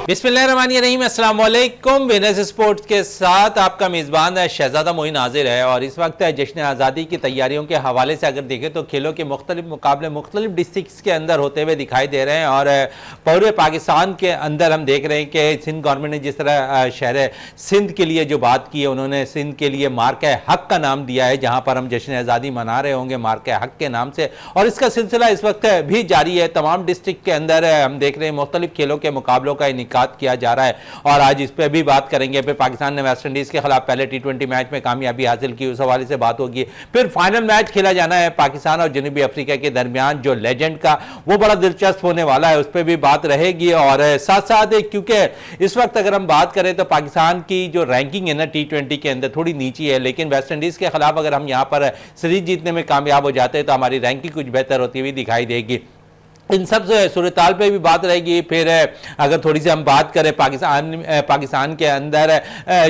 बिस्मिल्लाहिर्रहमानिर्रहीम, अस्सलाम वालेकुम। विनर्स स्पोर्ट्स के साथ आपका मेज़बान है शहजादा मोइन हाजिर है। और इस वक्त जश्न आज़ादी की तैयारियों के हवाले से अगर देखें तो खेलों के मुख्तलिफ मुकाबले मुख्तलिफ डिस्ट्रिक्स के अंदर होते हुए दिखाई दे रहे हैं। और पूरे पाकिस्तान के अंदर हम देख रहे हैं कि सिंध गवर्नमेंट ने जिस तरह शहर सिंध के लिए जो बात की है, उन्होंने सिंध के लिए मार्के हक का नाम दिया है, जहाँ पर हम जश्न आज़ादी मना रहे होंगे मार्के हक के नाम से। और इसका सिलसिला इस वक्त भी जारी है। तमाम डिस्ट्रिक्ट के अंदर हम देख रहे हैं मुख्तलिफ खेलों के मुकाबलों का इनिकाद किया जा रहा है। और आज इस पर भी बात करेंगे। फिर पाकिस्तान ने वेस्ट इंडीज के खिलाफ पहले टी20 मैच में कामयाबी हासिल की, उस हवाले से बात होगी। फिर फाइनल मैच खेला जाना है पाकिस्तान और जनूबी अफ्रीका के दरमियान, जो लेजेंड का, वो बड़ा दिलचस्प होने वाला है, उस पर भी बात रहेगी। और साथ साथ क्योंकि इस वक्त अगर हम बात करें तो पाकिस्तान की जो रैंकिंग है ना टी20 के अंदर थोड़ी नीची है, लेकिन वेस्ट इंडीज के खिलाफ अगर हम यहां पर सीरीज जीतने में कामयाब हो जाते हैं तो हमारी रैंकिंग कुछ बेहतर होती हुई दिखाई देगी। इन सब सूरताल पे भी बात रहेगी। फिर अगर थोड़ी सी हम बात करें पाकिस्तान के अंदर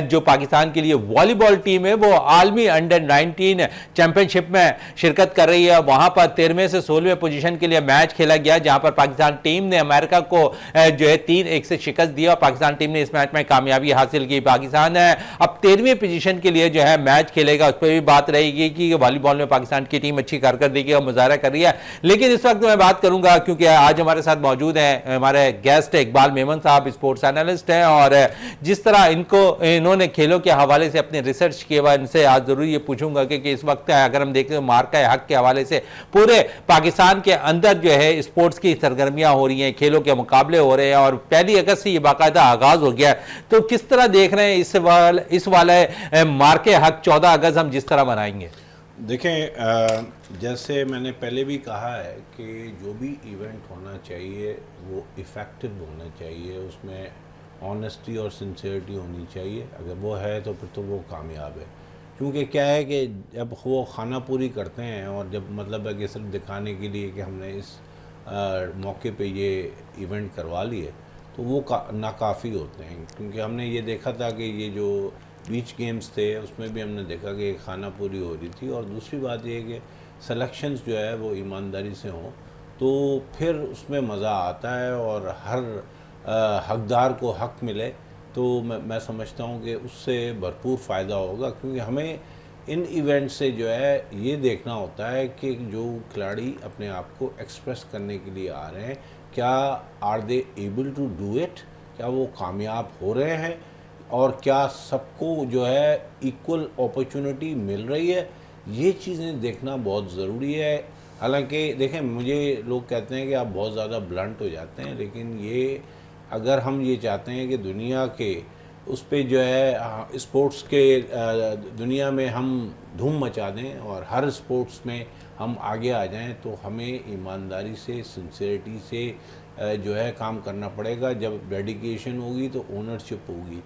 जो पाकिस्तान के लिए वॉलीबॉल टीम है वो आलमी अंडर 19 चैंपियनशिप में शिरकत कर रही है। वहां पर 13वें से 16वें पोजीशन के लिए मैच खेला गया, जहां पर पाकिस्तान टीम ने अमेरिका को जो है 3-1 से शिकस्त दी और पाकिस्तान टीम ने इस मैच में कामयाबी हासिल की। पाकिस्तान अब 13वें पोजीशन के लिए जो है मैच खेलेगा, उस पर भी बात रहेगी कि वॉलीबॉल में पाकिस्तान की टीम अच्छी कारकर्दगी का मुजाहरा कर रही है। लेकिन इस वक्त मैं बात करूंगा क्योंकि आज हमारे साथ मौजूद हैं हमारे गेस्ट इकबाल मेमन साहब, स्पोर्ट्स एनालिस्ट हैं। और जिस तरह इन्होंने खेलों के हवाले से अपनी रिसर्च किया हुआ, इनसे आज जरूर ये पूछूंगा कि इस वक्त अगर हम देखें तो मार्का हक के हवाले से पूरे पाकिस्तान के अंदर जो है स्पोर्ट्स की सरगर्मियां हो रही हैं, खेलों के मुकाबले हो रहे हैं और 1 अगस्त से ये बाकायदा आगाज हो गया। तो किस तरह देख रहे हैं इस वाले मार्के हक 14 अगस्त हम जिस तरह मनाएंगे? देखें, जैसे मैंने पहले भी कहा है कि जो भी इवेंट होना चाहिए वो इफ़ेक्टिव होना चाहिए, उसमें ऑनेस्टी और सिंसियरिटी होनी चाहिए। अगर वो है तो फिर तो वो कामयाब है। क्योंकि क्या है कि जब वो खाना पूरी करते हैं और जब मतलब है कि सिर्फ दिखाने के लिए कि हमने इस मौके पे ये इवेंट करवा लिए तो वो नाकाफ़ी होते हैं। क्योंकि हमने ये देखा था कि ये जो बीच गेम्स थे उसमें भी हमने देखा कि खाना पूरी हो रही थी। और दूसरी बात ये कि सिलेक्शंस जो है वो ईमानदारी से हों तो फिर उसमें मज़ा आता है और हर हकदार को हक मिले तो मैं समझता हूँ कि उससे भरपूर फ़ायदा होगा। क्योंकि हमें इन इवेंट से जो है ये देखना होता है कि जो खिलाड़ी अपने आप को एक्सप्रेस करने के लिए आ रहे हैं, क्या are they able to do it, क्या वो कामयाब हो रहे हैं और क्या सबको जो है इक्वल अपॉर्चुनिटी मिल रही है। ये चीज़ें देखना बहुत ज़रूरी है। हालांकि देखें, मुझे लोग कहते हैं कि आप बहुत ज़्यादा ब्लंट हो जाते हैं, लेकिन ये अगर हम ये चाहते हैं कि दुनिया के उस पर जो है स्पोर्ट्स के दुनिया में हम धूम मचा दें और हर स्पोर्ट्स में हम आगे आ जाएं तो हमें ईमानदारी से, सिंसियरिटी से जो है काम करना पड़ेगा। जब डेडिकेशन होगी तो ओनरशिप होगी।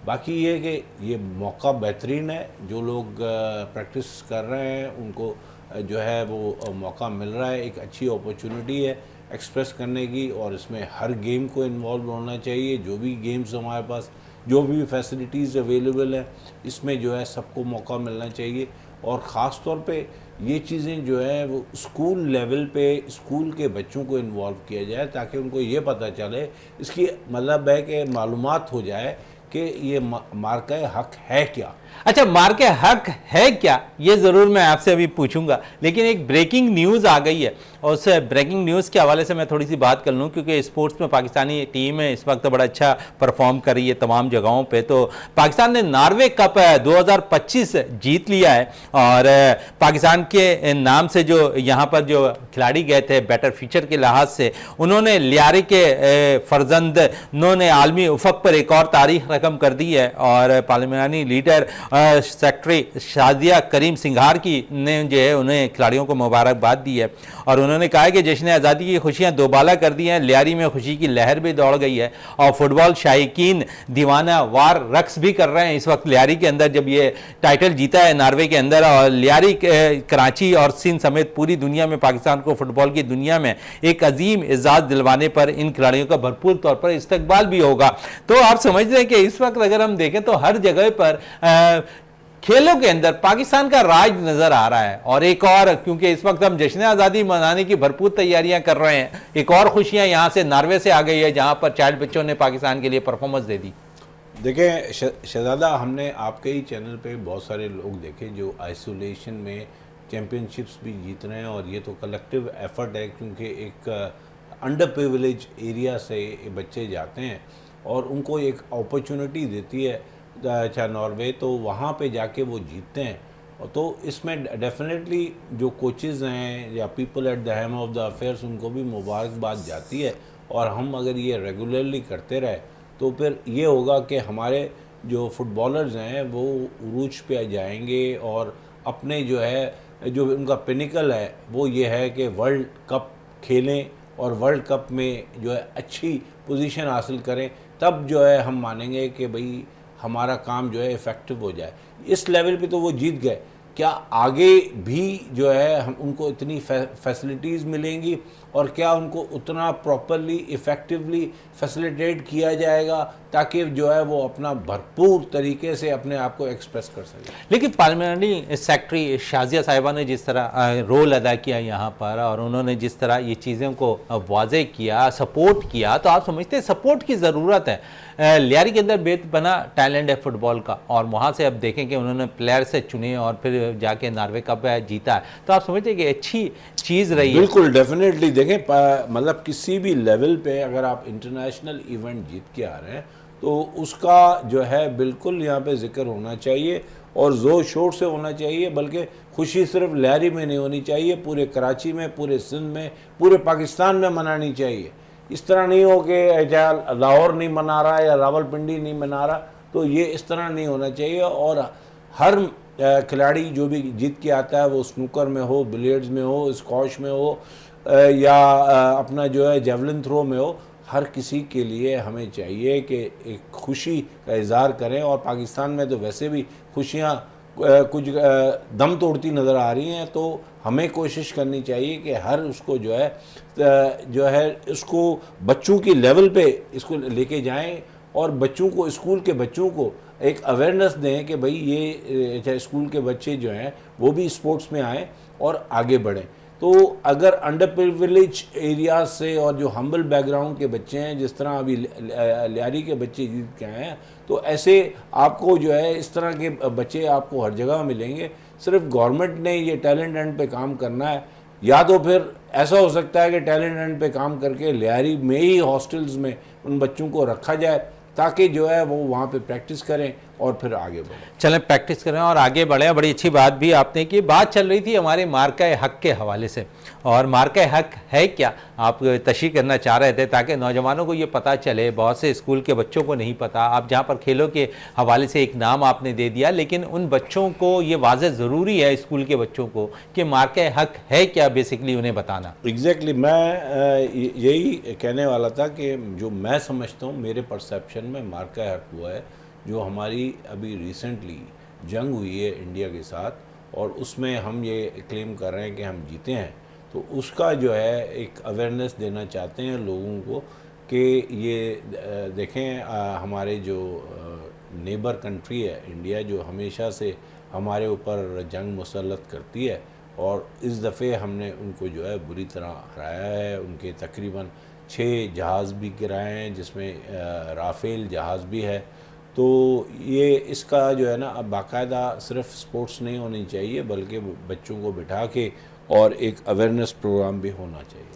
बाकी ये कि ये मौका बेहतरीन है, जो लोग प्रैक्टिस कर रहे हैं उनको जो है वो मौका मिल रहा है, एक अच्छी अपॉर्चुनिटी है एक्सप्रेस करने की। और इसमें हर गेम को इन्वॉल्व होना चाहिए। जो भी गेम्स हमारे पास, जो भी फैसिलिटीज़ अवेलेबल है, इसमें जो है सबको मौका मिलना चाहिए। और ख़ास तौर पे ये चीज़ें जो है वो स्कूल लेवल पे स्कूल के बच्चों को इन्वॉल्व किया जाए ताकि उनको ये पता चले, इसकी मतलब है कि मालूमात हो जाए कि ये मार्का हक है क्या। अच्छा, मार्के हक है क्या, ये ज़रूर मैं आपसे अभी पूछूंगा। लेकिन एक ब्रेकिंग न्यूज़ आ गई है और उस ब्रेकिंग न्यूज़ के हवाले से मैं थोड़ी सी बात कर लूँ, क्योंकि स्पोर्ट्स में पाकिस्तानी टीम है इस वक्त बड़ा अच्छा परफॉर्म कर रही है तमाम जगहों पे। तो पाकिस्तान ने नॉर्वे कप 2025 जीत लिया है और पाकिस्तान के नाम से जो यहाँ पर जो खिलाड़ी गए थे बेटर फ्यूचर के लिहाज से, उन्होंने लियारी के फर्जंद उन्होंने आलमी उफक पर एक और तारीख रकम कर दी है। और पार्लियामानी लीडर सेक्रेटरी शादिया करीम सिंघार की ने जो है उन्हें खिलाड़ियों को मुबारकबाद दी है और उन्होंने कहा है कि जश्न आज़ादी की खुशियां दोबाला कर दी हैं। लियारी में खुशी की लहर भी दौड़ गई है और फुटबॉल शायकीन दीवाना वार रक्स भी कर रहे हैं इस वक्त लियारी के अंदर, जब ये टाइटल जीता है नॉर्वे के अंदर। और लियारी कराची और सिंध समेत पूरी दुनिया में पाकिस्तान को फुटबॉल की दुनिया में एक अजीम एजाज दिलवाने पर इन खिलाड़ियों का भरपूर तौर पर इस्तकबाल भी होगा। तो आप समझ रहे हैं कि इस वक्त अगर हम देखें तो हर जगह पर खेलों के अंदर पाकिस्तान का राज नजर आ रहा है। और एक और, क्योंकि इस वक्त हम जश्न आज़ादी मनाने की भरपूर तैयारियां कर रहे हैं, एक और खुशियां यहां से नॉर्वे से आ गई है, जहां पर चाइल्ड बच्चों ने पाकिस्तान के लिए परफॉर्मेंस दे दी। देखें शहजादा, हमने आपके ही चैनल पे बहुत सारे लोग देखे जो आइसोलेशन में चैम्पियनशिप्स भी जीत रहे हैं, और ये तो कलेक्टिव एफर्ट है, क्योंकि एक अंडर प्रिविलेज एरिया से बच्चे जाते हैं और उनको एक अपॉर्चुनिटी देती है चाहे नॉर्वे, तो वहाँ पे जाके वो जीतते हैं। और तो इसमें डेफिनेटली जो कोचेज़ हैं या people at the helm of the affairs, उनको भी मुबारकबाद जाती है। और हम अगर ये रेगुलरली करते रहे तो फिर ये होगा कि हमारे जो फुटबॉलर्स हैं वो उरूज पे जाएंगे, और अपने जो है जो उनका पिनिकल है वो ये है कि वर्ल्ड कप खेलें और वर्ल्ड कप में जो है अच्छी पोजीशन हासिल करें। तब जो है हम मानेंगे कि भाई हमारा काम जो है इफ़ेक्टिव हो जाए। इस लेवल पे तो वो जीत गए, क्या आगे भी जो है हम उनको इतनी फैसिलिटीज़ मिलेंगी, और क्या उनको उतना प्रॉपरली इफ़ेक्टिवली फैसिलिटेट किया जाएगा ताकि जो है वो अपना भरपूर तरीके से अपने आप को एक्सप्रेस कर सके। लेकिन पार्लियामेंट्री सेक्रेटरी शाजिया साहिबा ने जिस तरह रोल अदा किया यहाँ पर, और उन्होंने जिस तरह ये चीज़ों को वाज़े किया, सपोर्ट किया, तो आप समझते हैं सपोर्ट की ज़रूरत है। लियारी के अंदर बेत बना टैलेंट है फुटबॉल का, और वहाँ से अब देखें कि उन्होंने प्लेयर से चुने और फिर जाके नॉर्वे कप जीता है, तो आप समझते हैं कि अच्छी चीज़ रही है। बिल्कुल, डेफिनेटली। देखें मतलब किसी भी लेवल पे अगर आप इंटरनेशनल इवेंट जीत के आ रहे हैं तो उसका जो है बिल्कुल यहाँ पे जिक्र होना चाहिए, और ज़ोर शोर से होना चाहिए। बल्कि खुशी सिर्फ लियारी में नहीं होनी चाहिए, पूरे कराची में, पूरे सिंध में, पूरे पाकिस्तान में मनानी चाहिए। इस तरह नहीं हो कि लाहौर नहीं मना रहा या रावलपिंडी नहीं मना रहा, तो ये इस तरह नहीं होना चाहिए। और हर खिलाड़ी जो भी जीत के आता है, वो स्नूकर में हो, बिलियर्ड्स में हो, स्कॉश में हो, या अपना जो है जेवलिन थ्रो में हो, हर किसी के लिए हमें चाहिए कि एक खुशी का इजहार करें। और पाकिस्तान में तो वैसे भी खुशियाँ कुछ दम तोड़ती नज़र आ रही हैं, तो हमें कोशिश करनी चाहिए कि हर उसको जो है उसको बच्चों की लेवल पे इसको लेके जाएं, और बच्चों को, स्कूल के बच्चों को एक अवेयरनेस दें कि भाई ये स्कूल के बच्चे जो हैं वो भी स्पोर्ट्स में आएँ और आगे बढ़ें। तो अगर अंडर प्रिविलेज एरिया से और जो हम्बल बैकग्राउंड के बच्चे हैं, जिस तरह अभी लियारी के बच्चे जीत के आए हैं, तो ऐसे आपको जो है इस तरह के बच्चे आपको हर जगह मिलेंगे। सिर्फ गवर्नमेंट ने ये टैलेंट हंट पे काम करना है, या तो फिर ऐसा हो सकता है कि टैलेंट हंट पे काम करके लियारी में ही हॉस्टल्स में उन बच्चों को रखा जाए, ताकि जो है वो वहाँ पे प्रैक्टिस करें और फिर आगे बढ़ें। चलें, प्रैक्टिस करें और आगे बढ़ें। बड़ी अच्छी बात भी आपने की। बात चल रही थी हमारे मार्का हक के हवाले से, और मार्का हक है क्या, आप तशरीह करना चाह रहे थे ताकि नौजवानों को ये पता चले। बहुत से स्कूल के बच्चों को नहीं पता। आप जहाँ पर खेलों के हवाले से एक नाम आपने दे दिया, लेकिन उन बच्चों को ये वाज़े ज़रूरी है, स्कूल के बच्चों को, कि मार्का हक है क्या, बेसिकली उन्हें बताना। एग्जैक्टली, मैं यही कहने वाला था कि जो मैं समझता हूँ, मेरे परसेप्शन में मार्का हक हुआ है जो हमारी अभी रिसेंटली जंग हुई है इंडिया के साथ, और उसमें हम ये क्लेम कर रहे हैं कि हम जीते हैं। तो उसका जो है एक अवेयरनेस देना चाहते हैं लोगों को कि ये देखें, हमारे जो नेबर कंट्री है इंडिया, जो हमेशा से हमारे ऊपर जंग मुसल्लत करती है, और इस दफ़े हमने उनको जो है बुरी तरह हराया है। उनके तकरीबन 6 जहाज़ भी गिराए हैं, जिसमें राफेल जहाज़ भी है। तो ये इसका जो है ना, अब बाकायदा सिर्फ स्पोर्ट्स नहीं होनी चाहिए, बल्कि बच्चों को बिठा के और एक अवेयरनेस प्रोग्राम भी होना चाहिए।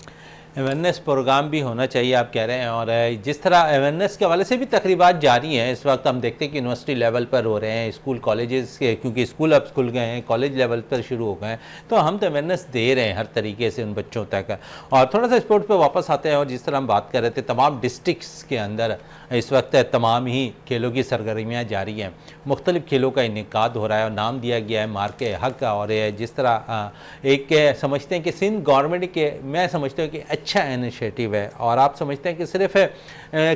अवेयरनेस प्रोग्राम भी होना चाहिए, आप कह रहे हैं। और जिस तरह अवेयरनेस के हवाले से भी तकरीबात जारी हैं इस वक्त, हम देखते हैं कि यूनिवर्सिटी लेवल पर हो रहे हैं, स्कूल कॉलेजेस के, क्योंकि स्कूल अब खुल गए हैं, कॉलेज लेवल पर शुरू हो गए हैं, तो हम तो अवेयरनेस दे रहे हैं हर तरीके से उन बच्चों तक। और थोड़ा सा स्पोर्ट्स पर वापस आते हैं, और जिस तरह हम बात कर रहे थे, तमाम डिस्ट्रिक्ट्स के अंदर इस वक्त तमाम ही खेलों की सरगर्मियाँ जारी हैं, मुख्तलिफ खेलों का इनेकाद हो रहा है, और नाम दिया गया है मार्के हक। और जिस तरह एक समझते हैं कि सिंध गवर्नमेंट के, मैं समझता हूँ कि अच्छा इनिशिएटिव है, और आप समझते हैं कि सिर्फ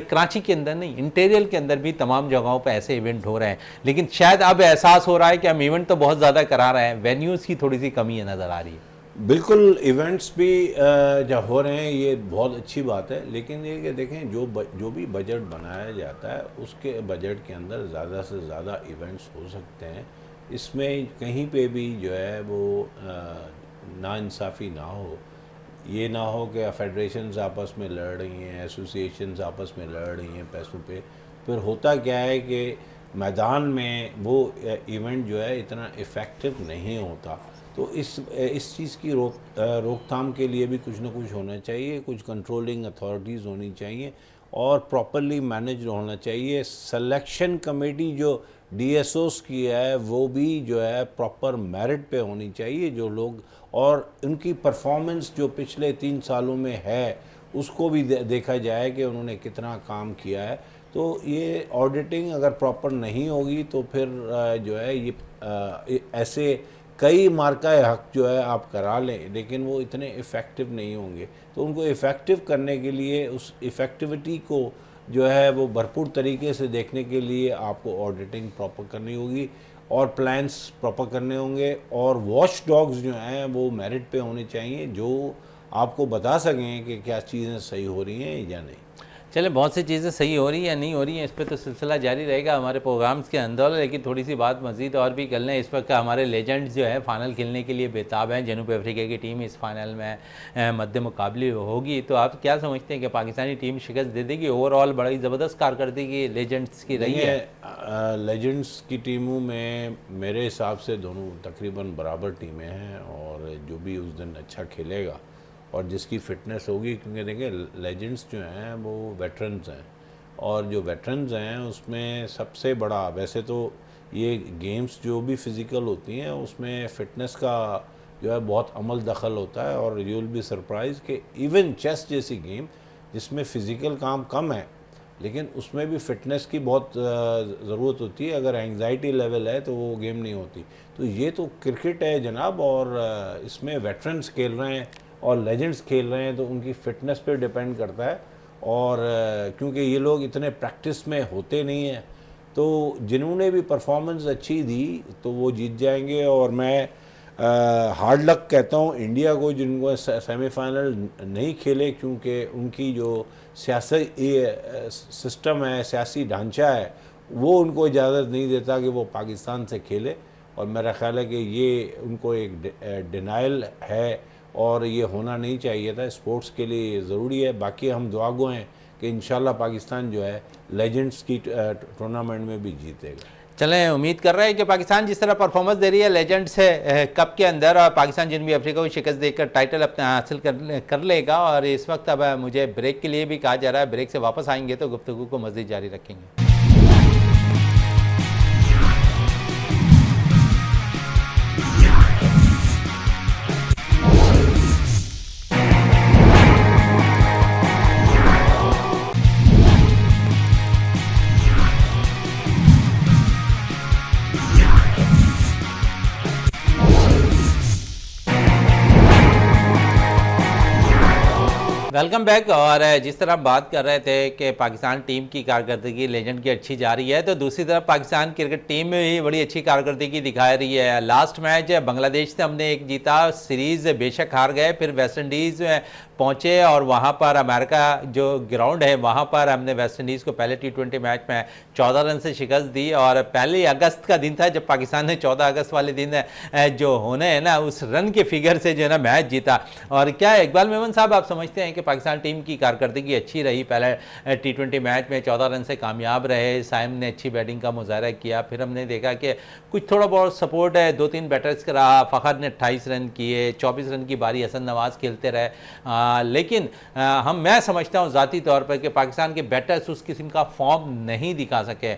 कराची के अंदर नहीं, इंटीरियर के अंदर भी तमाम जगहों पर ऐसे इवेंट हो रहे हैं। लेकिन शायद अब एहसास हो रहा है कि हम इवेंट तो बहुत ज़्यादा करा रहे हैं, वेन्यूज़ की थोड़ी सी कमी नज़र आ रही है। बिल्कुल, इवेंट्स भी जब हो रहे हैं, ये बहुत अच्छी बात है। लेकिन ये कि देखें, जो भी बजट बनाया जाता है, उसके बजट के अंदर ज़्यादा से ज़्यादा इवेंट्स हो सकते हैं। इसमें कहीं पे भी जो है वो नाइंसाफ़ी ना हो। ये ना हो कि फेडरेशंस आपस में लड़ रही हैं, एसोसिएशंस आपस में लड़ रही हैं पैसों पे। फिर होता क्या है कि मैदान में वो इवेंट जो है इतना इफ़ेक्टिव नहीं होता। तो इस चीज़ की रोकथाम के लिए भी कुछ ना कुछ होना चाहिए, कुछ कंट्रोलिंग अथॉरिटीज़ होनी चाहिए और प्रॉपरली मैनेज होना चाहिए। सिलेक्शन कमेटी जो डीएसओस की है वो भी जो है प्रॉपर मेरिट पे होनी चाहिए, जो लोग और उनकी परफॉर्मेंस जो पिछले 3 सालों में है उसको भी देखा जाए कि उन्होंने कितना काम किया है। तो ये ऑडिटिंग अगर प्रॉपर नहीं होगी तो फिर जो है ये ऐसे कई मार्का हक जो है आप करा लें लेकिन वो इतने इफ़ेक्टिव नहीं होंगे। तो उनको इफ़ेक्टिव करने के लिए उस इफ़ेक्टिविटी को जो है वो भरपूर तरीके से देखने के लिए आपको ऑडिटिंग प्रॉपर करनी होगी और प्लान्स प्रॉपर करने होंगे और वॉच डॉग्स जो हैं वो मेरिट पे होने चाहिए, जो आपको बता सकें कि क्या चीज़ें सही हो रही हैं या नहीं। चले, बहुत सी चीज़ें सही हो रही हैं या नहीं हो रही हैं, इस पर तो सिलसिला जारी रहेगा हमारे प्रोग्राम्स के अंदर। लेकिन थोड़ी सी बात मज़ीद और भी कर लें। इस वक्त हमारे लेजेंड्स जो है फ़ाइनल खेलने के लिए बेताब हैं। जनूब अफ्रीका की टीम इस फाइनल में मद्दे मुकाबले होगी। तो आप क्या समझते हैं कि पाकिस्तानी टीम शिकस्त दे देगी? ओवरऑल बड़ी ज़बरदस्त कारकर्दगी लेजेंड्स की रही है। लेजेंड्स की टीमों में मेरे हिसाब से दोनों तकरीबन बराबर टीमें हैं और जो भी उस दिन अच्छा खेलेगा और जिसकी फ़िटनेस होगी, क्योंकि देखिए लेजेंड्स जो हैं वो वेटरन्स हैं और जो वेटरन्स हैं उसमें सबसे बड़ा, वैसे तो ये गेम्स जो भी फ़िज़िकल होती हैं उसमें फ़िटनेस का जो है बहुत अमल दखल होता है और यू विल बी सरप्राइज कि इवन चेस जैसी गेम जिसमें फ़िज़िकल काम कम है लेकिन उसमें भी फ़िटनेस की बहुत ज़रूरत होती है। अगर एंग्जाइटी लेवल है तो वो गेम नहीं होती। तो ये तो क्रिकेट है जनाब और इसमें वेटरन्स खेल रहे हैं और लेजेंड्स खेल रहे हैं तो उनकी फ़िटनेस पे डिपेंड करता है और क्योंकि ये लोग इतने प्रैक्टिस में होते नहीं हैं तो जिन्होंने भी परफॉर्मेंस अच्छी दी तो वो जीत जाएंगे। और मैं हार्ड लक कहता हूँ इंडिया को जिनको सेमीफाइनल नहीं खेले, क्योंकि उनकी जो सियासी सिस्टम है, सियासी ढांचा है, वो उनको इजाज़त नहीं देता कि वो पाकिस्तान से खेले। और मेरा ख्याल है कि ये उनको एक डिनाइल है और ये होना नहीं चाहिए था। स्पोर्ट्स के लिए ये ज़रूरी है। बाकी हम दुआगो हैं कि इंशाल्लाह पाकिस्तान जो है लेजेंड्स की टूर्नामेंट में भी जीतेगा। चलें, उम्मीद कर रहे हैं कि पाकिस्तान जिस तरह परफॉर्मेंस दे रही है लेजेंड से कप के अंदर, और पाकिस्तान जनूबी अफ्रीका को शिकस्त देकर टाइटल अपना हासिल कर लेगा। और इस वक्त अब मुझे ब्रेक के लिए भी कहा जा रहा है। ब्रेक से वापस आएंगे तो गुफ्तगू को मज़ीद जारी रखेंगे। Welcome back. और जिस तरह हम बात कर रहे थे कि पाकिस्तान टीम की कारकर्दगी लेजेंड की अच्छी जा रही है, तो दूसरी तरफ पाकिस्तान क्रिकेट टीम में भी बड़ी अच्छी कारकर्दगी दिखा रही है। लास्ट मैच बांग्लादेश से हमने एक जीता, सीरीज़ बेशक हार गए, फिर वेस्ट इंडीज़ में पहुँचे और वहाँ पर अमेरिका जो ग्राउंड है वहाँ पर हमने वेस्ट इंडीज़ को पहले T20 मैच में 14 रन से शिकस्त दी। और 1 अगस्त का दिन था जब पाकिस्तान ने 14 अगस्त वाले दिन जो होने हैं ना उस रन के फिगर से जो है ना मैच जीता। और क्या इकबाल मेमन साहब, आप समझते हैं कि पाकिस्तान टीम की कारकर्दगी अच्छी रही? पहले T20 मैच में 14 रन से कामयाब रहे, साइम ने अच्छी बैटिंग का मुजाहरा किया, फिर हमने देखा कि कुछ थोड़ा बहुत सपोर्ट है, 2-3 बैटर्स का रहा, फ़खर ने 28 रन किए, 24 रन की बारी हसन नवाज़ खेलते रहे। लेकिन मैं समझता हूँ ज़ाती तौर पर कि पाकिस्तान के बैटर्स उस किस्म का फॉर्म नहीं दिखा सके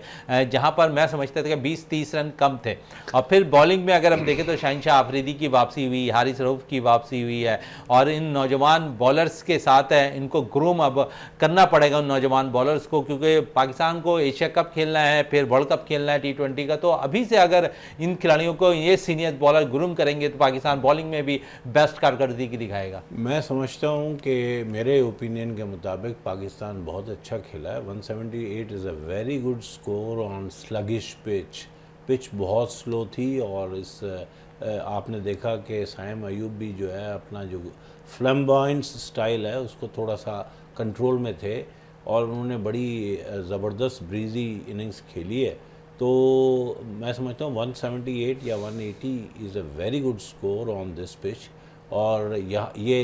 जहाँ पर मैं समझता था कि 20-30 रन कम थे। और फिर बॉलिंग में अगर हम देखें तो शहनशाह आफरीदी की वापसी हुई, हारिस रऊफ की वापसी हुई है और इन नौजवान बॉलर्स के साथ इनको ग्रूम अब करना पड़ेगा उन नौजवान बॉलर्स को, क्योंकि पाकिस्तान को एशिया कप खेलना है, फिर वर्ल्ड कप खेलना है T20 का। तो अभी से अगर इन खिलाड़ियों को ये सीनियर बॉलर ग्रूम करेंगे तो पाकिस्तान बॉलिंग में भी बेस्ट कारकर्दगी दिखाएगा। मैं समझता हूँ कि मेरे ओपिनियन के मुताबिक पाकिस्तान बहुत अच्छा खेला है। 178 is a very good score on sluggish pitch बहुत स्लो थी और इस आपने देखा कि साइम अयूब भी जो है अपना जो फ्लैम्बॉयंट स्टाइल है उसको थोड़ा सा कंट्रोल में थे और उन्होंने बड़ी ज़बरदस्त ब्रीजी इनिंग्स खेली है। तो मैं समझता हूँ 178 या 180 is a very good score on this pitch. और ये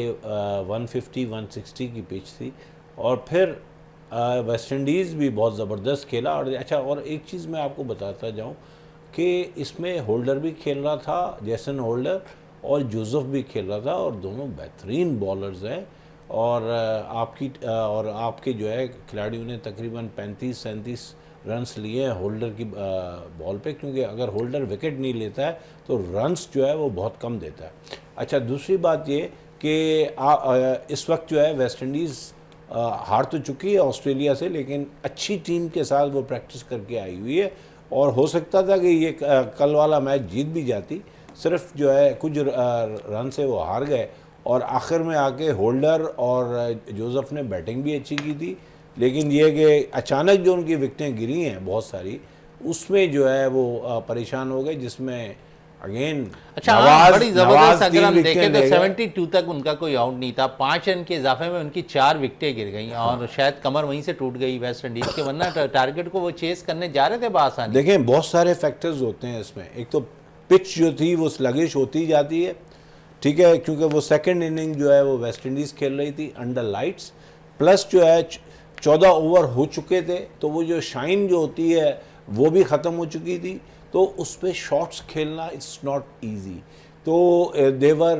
150 160 की पिच थी। और फिर वेस्ट इंडीज़ भी बहुत ज़बरदस्त खेला। और अच्छा, और एक चीज़ मैं आपको बताता जाऊँ कि इसमें होल्डर भी खेल रहा था, जैसन होल्डर, और जोसेफ भी खेल रहा था, और दोनों बेहतरीन बॉलर्स हैं। और और आपके जो है खिलाड़ियों ने तकरीबन 35-37 रन्स लिए हैं होल्डर की बॉल पे, क्योंकि अगर होल्डर विकेट नहीं लेता है तो रन्स जो है वो बहुत कम देता है। अच्छा, दूसरी बात ये कि इस वक्त जो है वेस्ट इंडीज़ हार तो चुकी है ऑस्ट्रेलिया से, लेकिन अच्छी टीम के साथ वो प्रैक्टिस करके आई हुई है। और हो सकता था कि ये कल वाला मैच जीत भी जाती, सिर्फ जो है कुछ रन से वो हार गए। और आखिर में आके होल्डर और जोसेफ ने बैटिंग भी अच्छी की थी, लेकिन ये कि अचानक जो उनकी विकेटें गिरी हैं बहुत सारी, उसमें जो है वो परेशान हो गए, जिसमें अगेन अच्छा हाँ, बड़ी जबरदस्त अगर हम देखें तो 72 तक उनका कोई आउट नहीं था। 5 रन के इजाफे में उनकी 4 विकेटें गिर गई। हाँ। और शायद कमर वहीं से टूट गई वेस्ट इंडीज़ के, वरना टारगेट को वो चेस करने जा रहे थे बआसानी। देखें, बहुत सारे फैक्टर्स होते हैं इसमें। एक तो पिच जो थी वो स्लगिश होती जाती है, ठीक है, क्योंकि वो सेकंड इनिंग जो है वो वेस्ट इंडीज़ खेल रही थी अंडर लाइट्स, प्लस जो है 14 ओवर हो चुके थे, तो वो जो शाइन जो होती है वो भी ख़त्म हो चुकी थी, तो उस पर शॉट्स खेलना इट्स नॉट ईजी। तो they were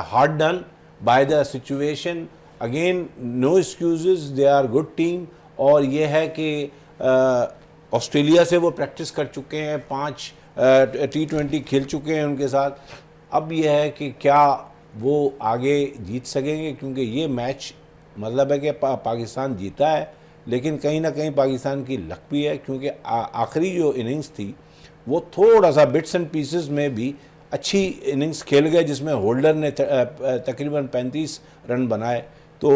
hard done by the situation. Again no excuses, they are good team. और ये है कि ऑस्ट्रेलिया से वो प्रैक्टिस कर चुके हैं, 5 T20 खेल चुके हैं उनके साथ। अब यह है कि क्या वो आगे जीत सकेंगे, क्योंकि ये मैच मतलब है कि पाकिस्तान जीता है, लेकिन कहीं ना कहीं पाकिस्तान की लक भी है, क्योंकि आखिरी जो इनिंग्स थी वो थोड़ा सा बिट्स एंड पीसेस में भी अच्छी इनिंग्स खेल गए, जिसमें होल्डर ने तकरीबन 35 रन बनाए। तो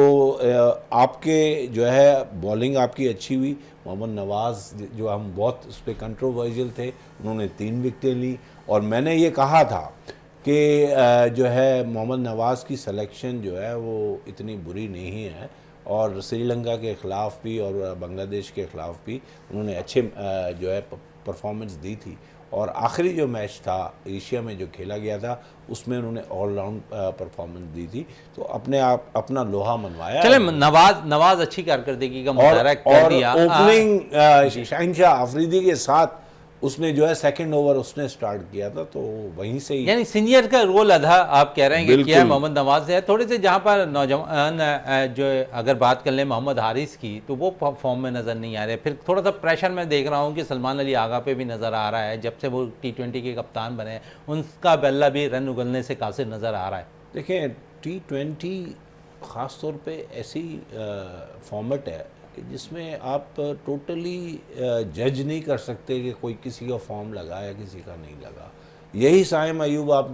आपके जो है बॉलिंग आपकी अच्छी हुई। मोहम्मद नवाज़ जो हम बहुत उस पर कंट्रोवर्शियल थे, उन्होंने 3 विकेटें ली। और मैंने ये कहा था कि जो है मोहम्मद नवाज़ की सिलेक्शन जो है वो इतनी बुरी नहीं है, और श्रीलंका के ख़िलाफ़ भी और बांग्लादेश के ख़िलाफ़ भी उन्होंने अच्छे जो है परफॉर्मेंस दी थी। और आखिरी जो मैच था एशिया में जो खेला गया था, उसमें उन्होंने ऑलराउंड परफॉर्मेंस दी थी, तो अपने आप अपना लोहा मनवाया। चले, नवाज अच्छी कारकर्दगी का मुजाहरा कर दिया। ओपनिंग शहनशाह अफरीदी के साथ उसने जो है सेकंड ओवर उसने स्टार्ट किया था, तो वहीं से ही यानी सीनियर का रोल अदा आप कह रहे हैं कि किया है मोहम्मद नवाज ने। थोड़े से जहाँ पर नौजवान जो अगर बात कर लें मोहम्मद हारिस की, तो वो फॉर्म में नज़र नहीं आ रहे। फिर थोड़ा सा प्रेशर मैं देख रहा हूँ कि सलमान अली आगा पे भी नज़र आ रहा है, जब से वो T20 के कप्तान बने उनका बल्ला भी रन उगलने से कासिर नज़र आ रहा है। देखें, T20 ख़ास तौर पे ऐसी फॉर्मेट है कि जिसमें आप टोटली जज नहीं कर सकते कि कोई किसी का फॉर्म लगा या किसी का नहीं लगा। यही साइम अयूब आप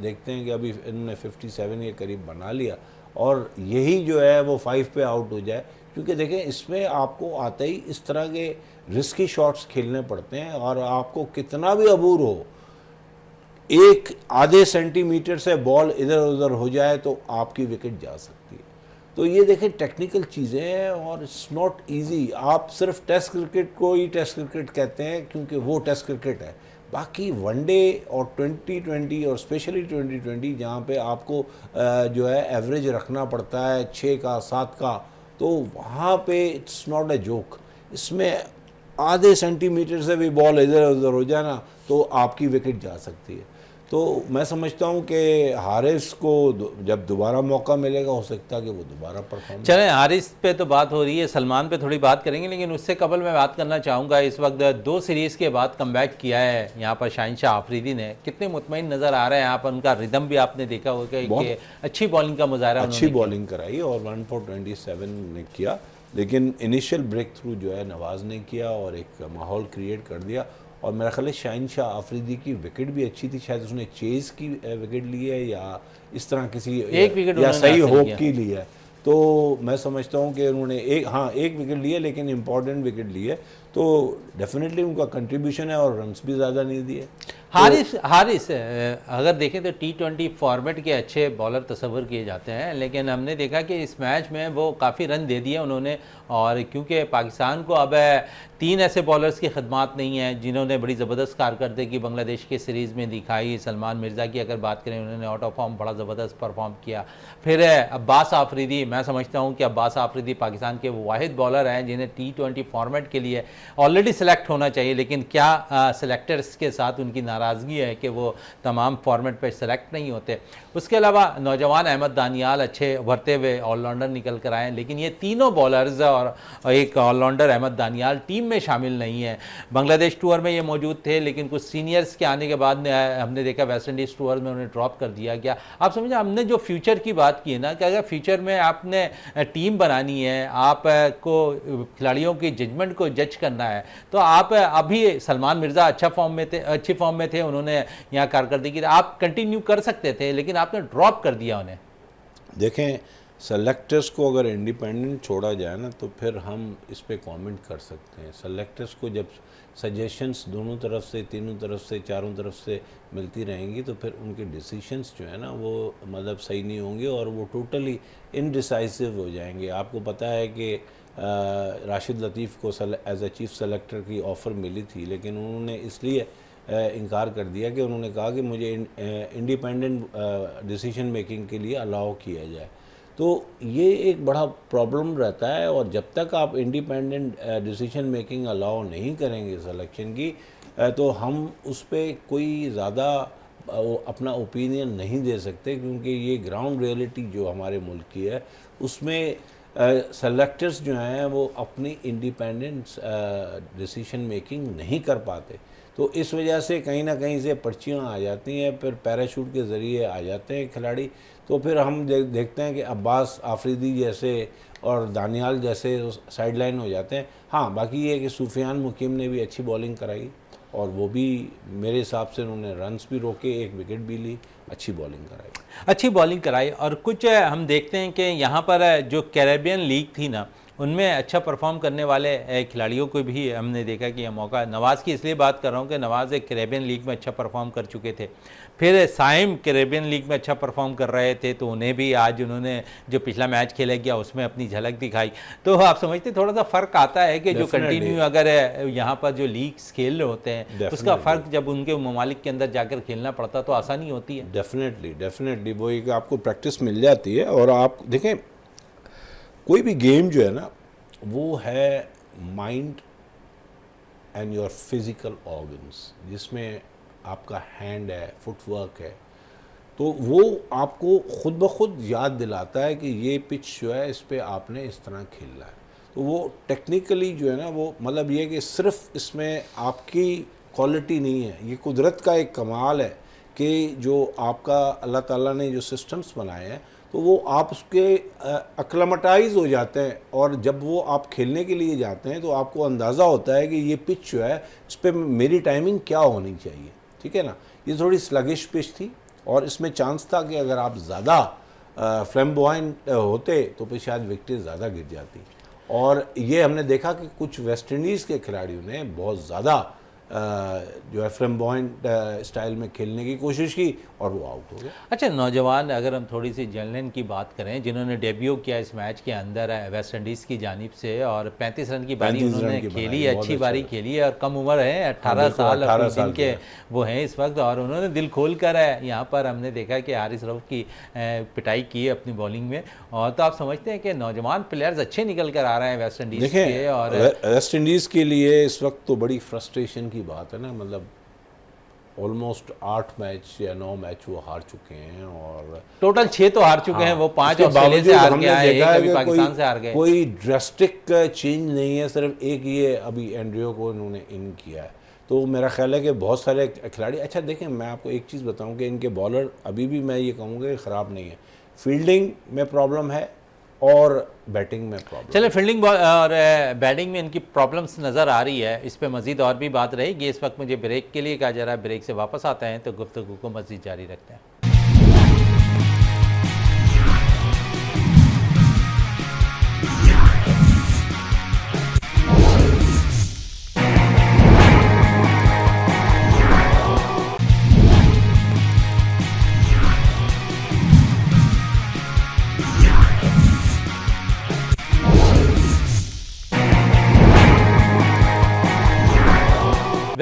देखते हैं कि अभी इन्होंने 57 के करीब बना लिया, और यही जो है वो 5 पे आउट हो जाए, क्योंकि देखें इसमें आपको आते ही इस तरह के रिस्की शॉट्स खेलने पड़ते हैं, और आपको कितना भी अबूर हो, एक आधे सेंटीमीटर से बॉल इधर उधर हो जाए तो आपकी विकेट जा सकती है। तो ये देखें टेक्निकल चीज़ें हैं, और इट्स नॉट इजी। आप सिर्फ टेस्ट क्रिकेट को ही टेस्ट क्रिकेट कहते हैं क्योंकि वो टेस्ट क्रिकेट है, बाकी वनडे और 2020 और स्पेशली 2020 जहाँ पे आपको जो है एवरेज रखना पड़ता है 6 का 7 का, तो वहाँ पे इट्स नॉट अ जोक। इसमें आधे सेंटीमीटर से भी बॉल इधर उधर हो जाए ना तो आपकी विकेट जा सकती है। तो मैं समझता हूं कि हारिस को जब दोबारा मौका मिलेगा हो सकता है कि वो दोबारा परफॉर्म। चलें, हारिस पे तो बात हो रही है, सलमान पे थोड़ी बात करेंगे, लेकिन उससे कबल मैं बात करना चाहूँगा, इस वक्त 2 सीरीज़ के बाद कमबैक किया है यहाँ पर शहनशाह अफरीदी ने। कितने मुतमईन नज़र आ रहे हैं यहाँ पर, उनका रिदम भी आपने देखा होगा कि अच्छी बॉलिंग का मुजाहरा, अच्छी बॉलिंग कराई और 1 for 27 ने किया, लेकिन इनिशियल ब्रेक थ्रू जो है नवाज़ ने किया और एक माहौल क्रिएट कर दिया। और मेरा ख्याल है शहनशाह अफरीदी की विकेट भी अच्छी थी, शायद उसने चेज़ की विकेट ली है या इस तरह किसी एक विकेट या सही होप की ली है। तो मैं समझता हूँ कि उन्होंने एक विकेट ली है, लेकिन इम्पॉर्टेंट विकेट ली है। तो डेफिनेटली उनका कंट्रीब्यूशन है और रन्स भी ज़्यादा नहीं दिए। हारिस अगर देखें तो T20 फॉर्मेट के अच्छे बॉलर तस्वर किए जाते हैं, लेकिन हमने देखा कि इस मैच में वो काफ़ी रन दे दिए उन्होंने। और क्योंकि पाकिस्तान को अब 3 ऐसे बॉलर्स की खिदमत नहीं है जिन्होंने बड़ी ज़बरदस्त कारकर्दगी बांग्लादेश के सीरीज़ में दिखाई। सलमान मिर्ज़ा की अगर बात करें, उन्होंने आउट ऑफ फॉर्म बड़ा ज़बरदस्त परफॉर्म किया। फिर अब्बास आफरीदी, मैं समझता हूँ कि अब्बास आफरीदी पाकिस्तान के वाहिद बॉलर हैं जिन्हें T20 फॉर्मेट के लिए ऑलरेडी सेलेक्ट होना चाहिए, लेकिन क्या सेलेक्टर्स के साथ उनकी नाराज़गी है कि वो तमाम फॉर्मेट पर सेलेक्ट नहीं होते। उसके अलावा नौजवान अहमद दानियाल अच्छे उभरते हुए ऑलराउंडर निकल कर आए, लेकिन ये तीनों बॉलर्स और एक ऑलराउंडर अहमद दानियाल टीम में शामिल नहीं है। बांग्लादेश टूर में ये मौजूद थे, लेकिन कुछ सीनियर्स के आने के बाद हमने देखा वेस्ट इंडीज़ टूर में उन्हें ड्रॉप कर दिया गया। आप समझे, हमने जो फ्यूचर की बात की है ना, कि अगर फ्यूचर में आपने टीम बनानी है, आपको खिलाड़ियों की जजमेंट को जज करना है, तो आप अभी सलमान मिर्ज़ा अच्छी फॉर्म में थे, उन्होंने यहाँ कारकर्दगी आप कंटिन्यू कर सकते थे, लेकिन आपने ड्रॉप कर दिया उन्हें। देखें, सेलेक्टर्स को अगर इंडिपेंडेंट छोड़ा जाए ना तो फिर हम इस पे कमेंट कर सकते हैं। सेलेक्टर्स को जब सजेशंस दोनों तरफ से, तीनों तरफ से, चारों तरफ से मिलती रहेंगी तो फिर उनके डिसीशंस जो है ना वो मतलब सही नहीं होंगे और वो टोटली इनडिसाइसिव हो जाएंगे। आपको पता है कि राशिद लतीफ़ को एज ए चीफ सेलेक्टर की ऑफ़र मिली थी, लेकिन उन्होंने इसलिए इनकार कर दिया कि उन्होंने कहा कि मुझे इंडिपेंडेंट डिसीजन मेकिंग के लिए अलाउ किया जाए। तो ये एक बड़ा प्रॉब्लम रहता है, और जब तक आप इंडिपेंडेंट डिसीजन मेकिंग अलाउ नहीं करेंगे सिलेक्शन की, तो हम उस पर कोई ज़्यादा अपना ओपिनियन नहीं दे सकते, क्योंकि ये ग्राउंड रियलिटी जो हमारे मुल्क की है उसमें सेलेक्टर्स जो हैं वो अपनी इंडिपेंडेंट डिसीजन मेकिंग नहीं कर पाते। तो इस वजह से कहीं ना कहीं से पर्चियाँ आ जाती हैं, फिर पैराशूट के ज़रिए आ जाते हैं खिलाड़ी। तो फिर हम देखते हैं कि अब्बास आफरीदी जैसे और दानियाल जैसे साइड लाइन हो जाते हैं। हाँ, बाकी ये कि सुफियान मुकीम ने भी अच्छी बॉलिंग कराई और वो भी मेरे हिसाब से उन्होंने रन्स भी रोके, एक विकेट भी ली, अच्छी बॉलिंग कराई। और कुछ हम देखते हैं कि यहाँ पर जो कैरेबियन लीग थी ना, उनमें अच्छा परफॉर्म करने वाले खिलाड़ियों को भी हमने देखा कि यह मौका, नवाज़ की इसलिए बात कर रहा हूँ कि नवाज़ एक कैरेबियन लीग में अच्छा परफॉर्म कर चुके थे, फिर साइम कैरेबियन लीग में अच्छा परफॉर्म कर रहे थे, तो उन्हें भी आज उन्होंने जो पिछला मैच खेला गया उसमें अपनी झलक दिखाई। तो आप समझते थोड़ा सा फ़र्क आता है कि जो कंटिन्यू अगर यहाँ पर जो लीग्स खेल रहे होते हैं उसका फ़र्क जब उनके ममालिक के अंदर जाकर खेलना पड़ता तो आसानी होती है। डेफिनेटली वो एक आपको प्रैक्टिस मिल जाती है। और आप देखें, कोई भी गेम जो है ना वो है mind and your physical organs, जिसमें आपका हैंड है, फुटवर्क है, तो वो आपको खुद ब खुद याद दिलाता है कि ये पिच जो है इस पे आपने इस तरह खेलना है। तो वो टेक्निकली जो है ना वो मतलब ये कि सिर्फ इसमें आपकी क्वालिटी नहीं है, ये कुदरत का एक कमाल है कि जो आपका अल्लाह ताला ने जो सिस्टम्स बनाए हैं तो वो आप उसके अक्लमटाइज हो जाते हैं, और जब वो आप खेलने के लिए जाते हैं तो आपको अंदाज़ा होता है कि ये पिच जो है इस पर मेरी टाइमिंग क्या होनी चाहिए। ठीक है ना, ये थोड़ी स्लगिश पिच थी और इसमें चांस था कि अगर आप ज़्यादा फ्लैम्बॉयंट होते तो फिर शायद विकेटें ज़्यादा गिर जाती। और ये हमने देखा कि कुछ वेस्ट इंडीज़ के खिलाड़ियों ने बहुत ज़्यादा जो है फ्लैम्बॉयंट स्टाइल में खेलने की कोशिश की और वो आउट हो गया। अच्छा, नौजवान अगर हम थोड़ी सी जर्नलिन की बात करें, जिन्होंने डेब्यू किया इस मैच के अंदर वेस्ट इंडीज़ की जानिब से, और 35 रन की बारी उन्होंने खेली, अच्छी बारी खेली है, और कम उम्र है, 18 साल के वो हैं इस वक्त, और उन्होंने दिल खोल कर यहाँ पर हमने देखा कि हारिस रऊफ की पिटाई की अपनी बॉलिंग में। और तो आप समझते हैं कि नौजवान प्लेयर्स अच्छे निकल कर आ रहे हैं वेस्ट इंडीज़ के। और वेस्ट इंडीज़ के लिए इस वक्त तो बड़ी फ्रस्ट्रेशन की बात है ना, मतलब ऑलमोस्ट 8 मैच या 9 मैच वो हार चुके हैं, और टोटल 6 तो हार चुके हैं। वो 5 ऑस्ट्रेलिया से हार गया है, एक पाकिस्तान से हार गए। कोई ड्रास्टिक चेंज नहीं है, सिर्फ एक ये अभी एंड्रियो को इन्होंने इन किया है। तो मेरा ख्याल है कि बहुत सारे खिलाड़ी, अच्छा देखें मैं आपको एक चीज़ बताऊं कि इनके बॉलर अभी भी मैं ये कहूँगा कि ख़राब नहीं है। फील्डिंग में प्रॉब्लम है और बैटिंग में प्रॉब्लम। चले, फील्डिंग और बैटिंग में इनकी प्रॉब्लम्स नज़र आ रही है, इस पे मज़ीद और भी बात रहेगी। इस वक्त मुझे ब्रेक के लिए कहा जा रहा है, ब्रेक से वापस आते हैं तो गुफ्तगू को मज़ीद जारी रखते हैं।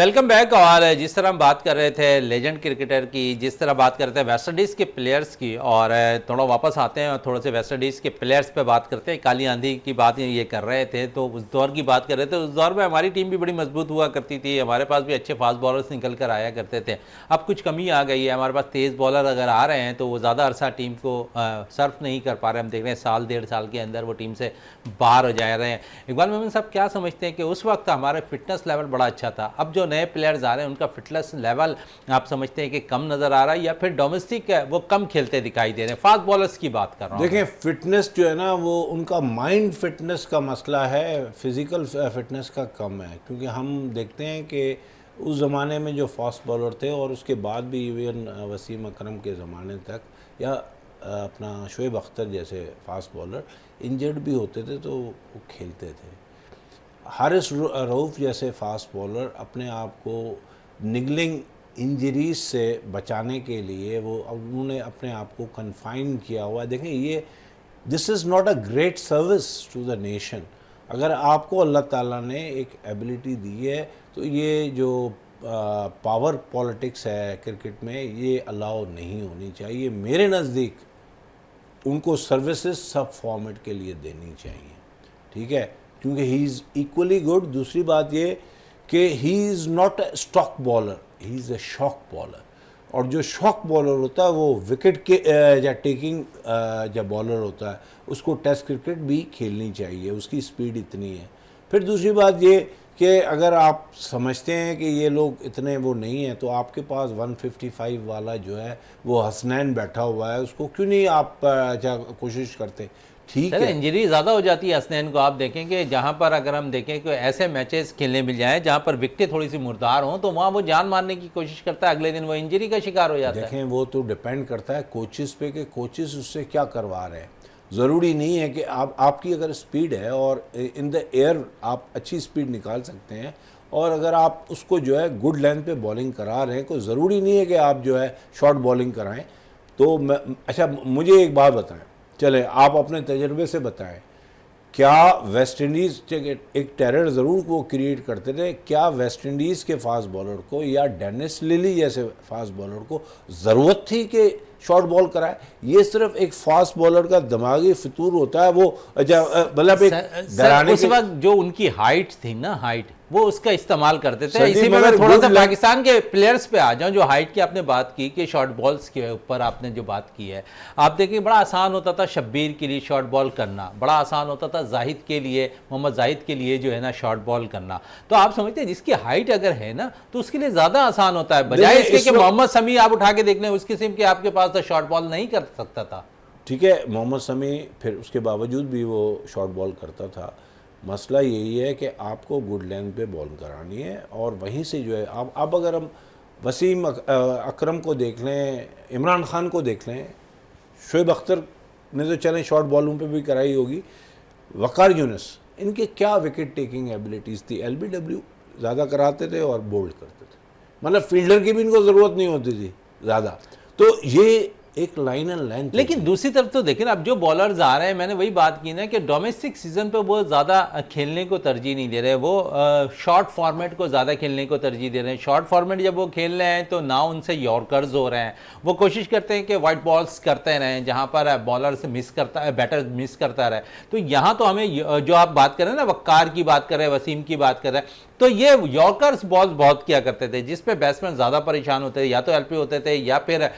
Welcome back. और जिस तरह हम बात कर रहे थे लेजेंड क्रिकेटर की, जिस तरह बात कर रहे थे वेस्ट इंडीज़ के प्लेयर्स की, और थोड़ा वापस आते हैं और थोड़े से वेस्ट इंडीज़ के प्लेयर्स पे बात करते हैं। काली आंधी की बात ये कर रहे थे तो उस दौर की बात कर रहे थे। उस दौर में हमारी टीम भी बड़ी मजबूत हुआ करती थी, हमारे पास भी अच्छे फास्ट बॉलर्स निकल कर आया करते थे। अब कुछ कमी आ गई है, हमारे पास तेज़ बॉलर अगर आ रहे हैं तो वो ज़्यादा अरसा टीम को सर्फ नहीं कर पा रहे। हम देख रहे हैं साल 1.5 साल के अंदर वो टीम से बाहर हो जा रहे हैं। इकबाल मोमिन साहब क्या समझते हैं कि उस वक्त हमारा फिटनेस लेवल बड़ा अच्छा था, अब जो नए प्लेयर्स आ रहे हैं उनका फिटनेस लेवल आप समझते हैं कि कम नज़र आ रहा है, या फिर डोमेस्टिक वो कम खेलते दिखाई दे रहे हैं? फास्ट बॉलर्स की बात कर रहा हूँ। देखें, फिटनेस जो है ना वो उनका माइंड फिटनेस का मसला है, फिज़िकल फिटनेस का कम है। क्योंकि हम देखते हैं कि उस ज़माने में जो फास्ट बॉलर थे और उसके बाद भी इवन वसीम अकरम के ज़माने तक, या अपना शोएब अख्तर जैसे फास्ट बॉलर इंजर्ड भी होते थे तो वो खेलते थे। हारिस रऊफ़ जैसे फास्ट बॉलर अपने आप को निगलिंग इंजरीज से बचाने के लिए वो उन्होंने अपने आप को कन्फाइन किया हुआ है। देखें, ये this is not a great service to the nation. अगर आपको अल्लाह ताला ने एक एबिलिटी दी है तो ये जो पावर पॉलिटिक्स है क्रिकेट में, ये अलाउ नहीं होनी चाहिए। मेरे नज़दीक उनको सर्विसेज सब फॉर्मेट के लिए देनी चाहिए, ठीक है, क्योंकि ही इज़ इक्वली गुड। दूसरी बात ये कि he is not a stock bowler, he is a shock bowler. और जो शॉक बॉलर होता है वो विकेट के या टेकिंग जब बॉलर होता है उसको टेस्ट क्रिकेट भी खेलनी चाहिए, उसकी स्पीड इतनी है। फिर दूसरी बात ये कि अगर आप समझते हैं कि ये लोग इतने वो नहीं हैं तो आपके पास 155 वाला जो है वो हसनैन बैठा हुआ है, उसको क्यों नहीं आप कोशिश करते? ठीक है, इंजरी ज़्यादा हो जाती है हसनैन को। आप देखेंगे जहाँ पर अगर हम देखें कि ऐसे मैचेस खेलने मिल जाएं जहाँ पर विकेटें थोड़ी सी मुर्दार हों तो वहाँ वो जान मारने की कोशिश करता है, अगले दिन वो इंजरी का शिकार हो जाता है। देखें, वो तो डिपेंड करता है कोचेस पे कि कोचेस उससे क्या करवा रहे हैं। ज़रूरी नहीं है कि आपकी अगर स्पीड है और इन द एयर आप अच्छी स्पीड निकाल सकते हैं, और अगर आप उसको जो है गुड लेंथ पे बॉलिंग करा रहे हैं, कोई ज़रूरी नहीं है कि आप जो है शॉर्ट बॉलिंग कराएं। तो अच्छा, मुझे एक बात बताएं, चले आप अपने तजर्बे से बताएं, क्या वेस्ट इंडीज़ एक टेरर ज़रूर वो क्रिएट करते थे, क्या वेस्ट इंडीज़ के फास्ट बॉलर को या डेनिस लिली जैसे फास्ट बॉलर को ज़रूरत थी कि शॉर्ट बॉल कराए? ये सिर्फ एक फास्ट बॉलर का दिमागी फितूर होता है। वो मतलब एक डराने उस वक्त जो उनकी हाइट थी ना, हाइट वो उसका इस्तेमाल करते थे। इसी में मैं थोड़ा सा पाकिस्तान के प्लेयर्स पे आ जाऊं, जो हाइट की आपने बात की कि शॉर्ट बॉल्स के ऊपर आपने जो बात की है, आप देखिए बड़ा आसान होता था शब्बीर के लिए शॉर्ट बॉल करना, बड़ा आसान होता था जाहिद के लिए, मोहम्मद जाहिद के लिए जो है ना शॉर्ट बॉल करना। तो आप समझते हैं जिसकी हाइट अगर है ना तो उसके लिए ज़्यादा आसान होता है, बजाय इसके कि मोहम्मद शमी आप उठा के देख लें उस किस्म के आपके पास तो शॉर्ट बॉल नहीं कर सकता था। ठीक है, मोहम्मद शमी फिर उसके बावजूद भी वो शॉर्ट बॉल करता था। मसला यही है कि आपको गुड लेंथ पे बॉल करानी है, और वहीं से जो है अब अगर हम वसीम अकरम को देख लें, इमरान खान को देख लें, शोएब अख्तर ने तो चलें शॉर्ट बॉलों पे भी कराई होगी, वकार यूनुस, इनके क्या विकेट टेकिंग एबिलिटीज़ थी। LBW ज़्यादा कराते थे और बोल्ड करते थे, मतलब फील्डर की भी इनको ज़रूरत नहीं होती थी ज़्यादा। तो ये एक लाइन एंड लेंथ। लेकिन दूसरी तरफ तो देखिए अब जो बॉलर्स आ रहे हैं, मैंने वही बात की ना कि डोमेस्टिक सीजन पे वो ज़्यादा खेलने को तरजीह नहीं दे रहे, वो शॉर्ट फॉर्मेट को ज़्यादा खेलने को तरजीह दे रहे हैं। शॉर्ट फॉर्मेट जब वो खेल रहे हैं तो ना उनसे यॉर्कर्स हो रहे हैं, वो कोशिश करते हैं कि वाइट बॉल्स करते रहें जहाँ पर बॉलर्स मिस करता है, बैटर मिस करता रहे। तो यहाँ तो हमें जो आप बात कर रहे हैं ना, वक्कार की बात कर रहे हैं, वसीम की बात कर रहे हैं, तो ये यॉर्कर्स बॉल्स बहुत किया करते थे जिस पे बैट्समैन ज़्यादा परेशान होते थे, या तो LP होते थे या फिर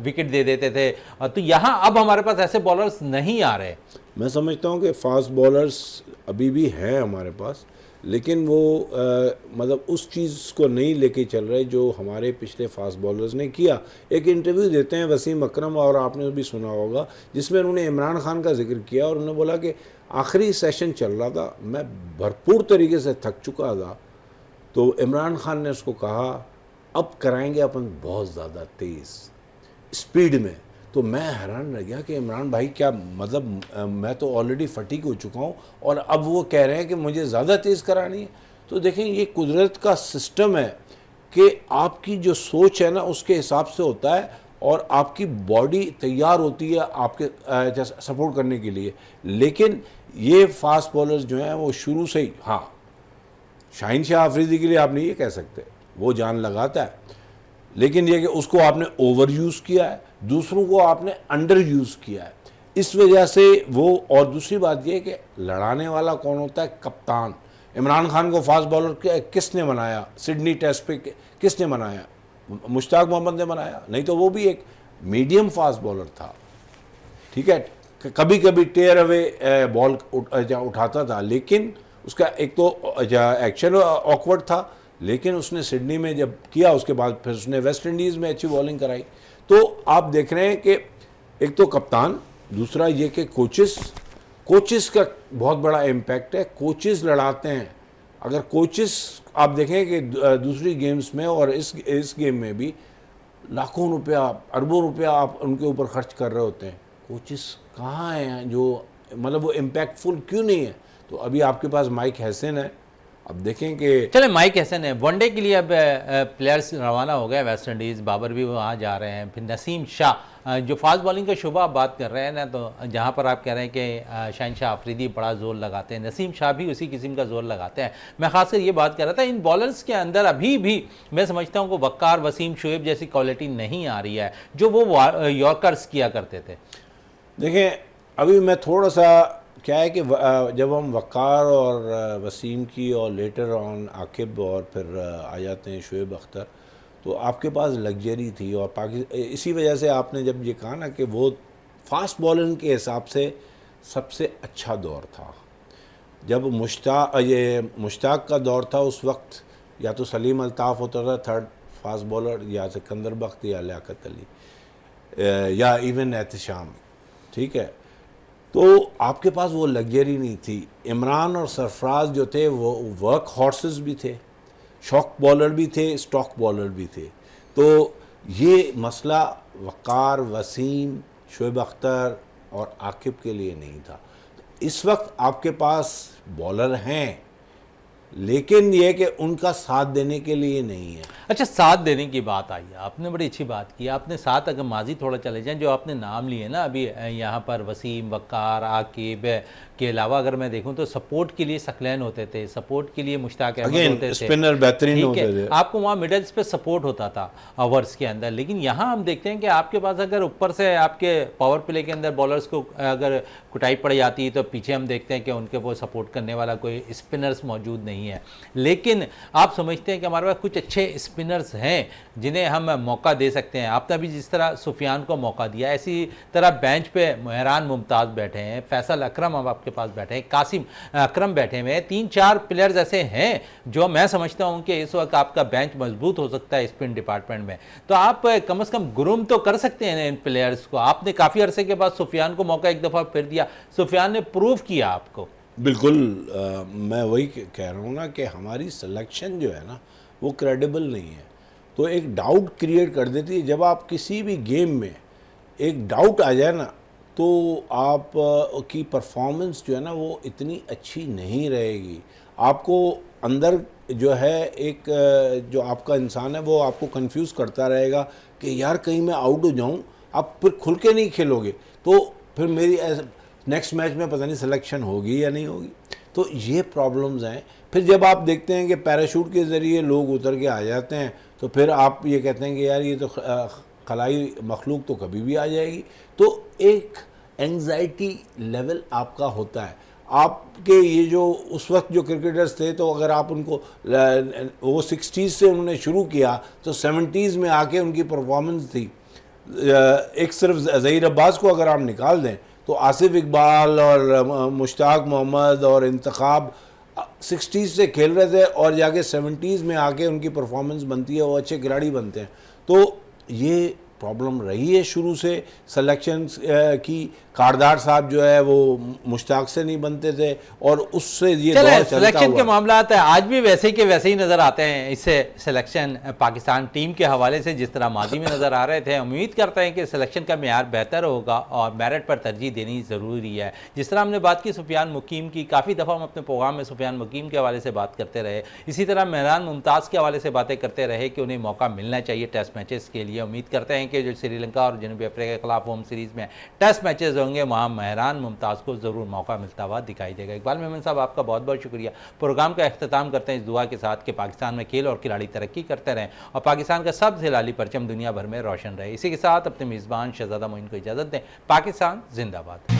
विकेट दे देते थे। तो यहाँ अब हमारे पास ऐसे बॉलर्स नहीं आ रहे। मैं समझता हूँ कि फास्ट बॉलर्स अभी भी हैं हमारे पास, लेकिन वो मतलब उस चीज़ को नहीं लेके चल रहे जो हमारे पिछले फास्ट बॉलर्स ने किया। एक इंटरव्यू देते हैं वसीम अकरम, और आपने भी सुना होगा, जिसमें उन्होंने इमरान खान का जिक्र किया और उन्होंने बोला कि आखिरी सेशन चल रहा था, मैं भरपूर तरीके से थक चुका था, तो इमरान खान ने उसको कहा अब कराएंगे अपन बहुत ज़्यादा तेज़ स्पीड में। तो मैं हैरान रह गया कि इमरान भाई क्या मतलब, मैं तो ऑलरेडी फटीक हो चुका हूँ और अब वो कह रहे हैं कि मुझे ज़्यादा तेज़ करानी है। तो देखें, ये कुदरत का सिस्टम है कि आपकी जो सोच है ना उसके हिसाब से होता है, और आपकी बॉडी तैयार होती है आपके सपोर्ट करने के लिए। लेकिन ये फास्ट बॉलर्स जो हैं वो शुरू से ही, हाँ शाहीन शाह अफरीदी के लिए आप नहीं ये कह सकते, वो जान लगाता है, लेकिन ये कि उसको आपने ओवर यूज़ किया है, दूसरों को आपने अंडर यूज़ किया है, इस वजह से वो। और दूसरी बात ये कि लड़ाने वाला कौन होता है? कप्तान। इमरान खान को फास्ट बॉलर किसने बनाया? सिडनी टेस्ट पे किसने बनाया? मुश्ताक मोहम्मद ने बनाया, नहीं तो वो भी एक मीडियम फास्ट बॉलर था, ठीक है। कभी कभी टेयर अवे बॉल उठाता था, लेकिन उसका एक तो एक्शन ऑकवर्ड था, लेकिन उसने सिडनी में जब किया उसके बाद फिर उसने वेस्ट इंडीज़ में अच्छी बॉलिंग कराई। तो आप देख रहे हैं कि एक तो कप्तान, दूसरा ये कि कोचेस का बहुत बड़ा इम्पैक्ट है। कोचेस लड़ाते हैं। अगर कोचेस आप देखें कि दूसरी गेम्स में और इस गेम में भी लाखों रुपया, अरबों रुपया आप उनके ऊपर खर्च कर रहे होते हैं। कोचेस कहाँ हैं जो मतलब वो इम्पैक्टफुल क्यों नहीं है? तो अभी आपके पास माइक हैसन है, अब देखें कि चले माइक हैसन है, वनडे के लिए अब प्लेयर्स रवाना हो गए वेस्ट इंडीज़, बाबर भी वहाँ जा रहे हैं, फिर नसीम शाह जो फास्ट बॉलिंग का शुबा आप बात कर रहे हैं ना, तो जहाँ पर आप कह रहे हैं कि शाहीन शाह अफरीदी बड़ा जोर लगाते हैं, नसीम शाह भी उसी किस्म का जोर लगाते हैं। मैं खासकर ये बात कर रहा था, इन बॉलर्स के अंदर अभी भी मैं समझता हूँ कि वक्कार, वसीम, शोएब जैसी क्वालिटी नहीं आ रही है जो वो यॉर्कर्स किया करते थे। देखें, अभी मैं थोड़ा सा क्या है कि जब हम वक़ार और वसीम की और लेटर ऑन आकिब और फिर आ जाते हैं शोएब अख्तर, तो आपके पास लग्जरी थी। और इसी वजह से आपने जब ये कहा ना कि वो फास्ट बॉलिंग के हिसाब से सबसे अच्छा दौर था। जब मुश्ताक का दौर था, उस वक्त या तो सलीम अल्ताफ़ होता था थर्ड फास्ट बॉलर, या सिकंदर बख्त या लियाकत अली या इवन एहतशाम, ठीक है। तो आपके पास वो लग्जरी नहीं थी। इमरान और सरफराज जो थे वो वर्क हॉर्सेस भी थे, शॉक बॉलर भी थे, स्टॉक बॉलर भी थे। तो ये मसला वक़ार, वसीम, शोएब अख्तर और आकिब के लिए नहीं था। इस वक्त आपके पास बॉलर हैं, लेकिन ये कि उनका साथ देने के लिए नहीं है। अच्छा, साथ देने की बात आई है, आपने बड़ी अच्छी बात की। आपने साथ अगर माजी थोड़ा चले जाएं, जो आपने नाम लिए ना अभी यहाँ पर, वसीम, वक़ार, आकिब के अलावा अगर मैं देखूं तो सपोर्ट के लिए सकलैन होते थे, सपोर्ट के लिए मुश्ताक अहमद होते थे, स्पिनर बेहतरीन होते थे, आपको वहाँ मिडल्स पे सपोर्ट होता था ओवर्स के अंदर। लेकिन यहाँ हम देखते हैं कि आपके पास अगर ऊपर से आपके पावर प्ले के अंदर बॉलर्स को अगर कुटाई पड़ जाती है, तो पीछे हम देखते हैं कि उनके वो सपोर्ट करने वाला कोई स्पिनर्स मौजूद नहीं है। लेकिन आप समझते हैं कि हमारे पास कुछ अच्छे स्पिनर्स हैं जिन्हें हम मौका दे सकते हैं। आपने भी जिस तरह सुफियान को मौका दिया, ऐसी तरह बेंच पे मेहरान मुमताज़ बैठे हैं, फैसल अकरम अब आपके पास बैठे हैं, कासिम अकरम बैठे हुए हैं, 3-4 प्लेयर्स ऐसे हैं जो मैं समझता हूं कि इस वक्त आपका बेंच मजबूत हो सकता है स्पिन डिपार्टमेंट में। तो आप कम से कम गुरुम तो कर सकते हैं इन प्लेयर्स को। आपने काफ़ी अरसे के बाद सुफियान को मौका एक दफ़ा फिर दिया, सुफियान ने प्रूव किया आपको। बिल्कुल, मैं वही कह रहा हूँ ना कि हमारी सिलेक्शन जो है ना वो क्रेडिबल नहीं है, तो एक डाउट क्रिएट कर देती है। जब आप किसी भी गेम में एक डाउट आ जाए ना, तो आप की परफॉर्मेंस जो है ना वो इतनी अच्छी नहीं रहेगी। आपको अंदर जो है एक जो आपका इंसान है वो आपको कंफ्यूज करता रहेगा कि यार कहीं मैं आउट हो जाऊँ। आप फिर खुल के नहीं खेलोगे, तो फिर मेरी नेक्स्ट मैच में पता नहीं सिलेक्शन होगी या नहीं होगी। तो ये प्रॉब्लम्स हैं। फिर जब आप देखते हैं कि पैराशूट के ज़रिए लोग उतर के आ जाते हैं, तो फिर आप ये कहते हैं कि यार ये तो खलाई मखलूक तो कभी भी आ जाएगी। तो एक एंग्जाइटी लेवल आपका होता है। आपके ये जो उस वक्त जो क्रिकेटर्स थे, तो अगर आप उनको वो 60s से उन्होंने शुरू किया, तो 70s में आके उनकी परफॉर्मेंस थी। एक सिर्फ ज़हीर अब्बास को अगर आप निकाल दें, तो आसिफ इकबाल और मुश्ताक मोहम्मद और इंतखाब 60s से खेल रहे थे, और जाके 70s में आके उनकी परफॉर्मेंस बनती है, वो अच्छे खिलाड़ी बनते हैं। तो ये प्रॉब्लम रही है शुरू से सिलेक्शन की। कारदार साहब जो है वो मुश्ताक से नहीं बनते थे, और उससे ये दौर चलता सिलेक्शन के मामला है आज भी वैसे के वैसे ही नज़र आते हैं। इससे सिलेक्शन पाकिस्तान टीम के हवाले से जिस तरह माजी में नज़र आ रहे थे, उम्मीद करते हैं कि सिलेक्शन का मेयार बेहतर होगा और मेरिट पर तरजीह देनी ज़रूरी है। जिस तरह हमने बात की सुफियान मुकीम की, काफ़ी दफ़ा हम अपने प्रोग्राम में सुफियान मुकीम के हवाले से बात करते रहे, इसी तरह मेहरान मुमताज़ के हवाले से बातें करते रहे कि उन्हें मौका मिलना चाहिए टेस्ट मैचेस के लिए। उम्मीद करते हैं कि जो श्रीलंका और जनूबी अफ्रीका के खिलाफ होम सीरीज़ में टेस्ट मैचेस होंगे वहाँ महरान मुमताज़ को ज़रूर मौका मिलता हुआ दिखाई देगा। इकबाल मेमन साहब, आपका बहुत बहुत शुक्रिया। प्रोग्राम का अख्ताम करते हैं इस दुआ के साथ कि पाकिस्तान में खेल और खिलाड़ी तरक्की करते रहें और पाकिस्तान का सबसे लाली परचम दुनिया भर में रोशन रहे। इसी के साथ अपने मेज़बान शहजादा मोइन को इजाज़त दें। पाकिस्तान जिंदाबाद।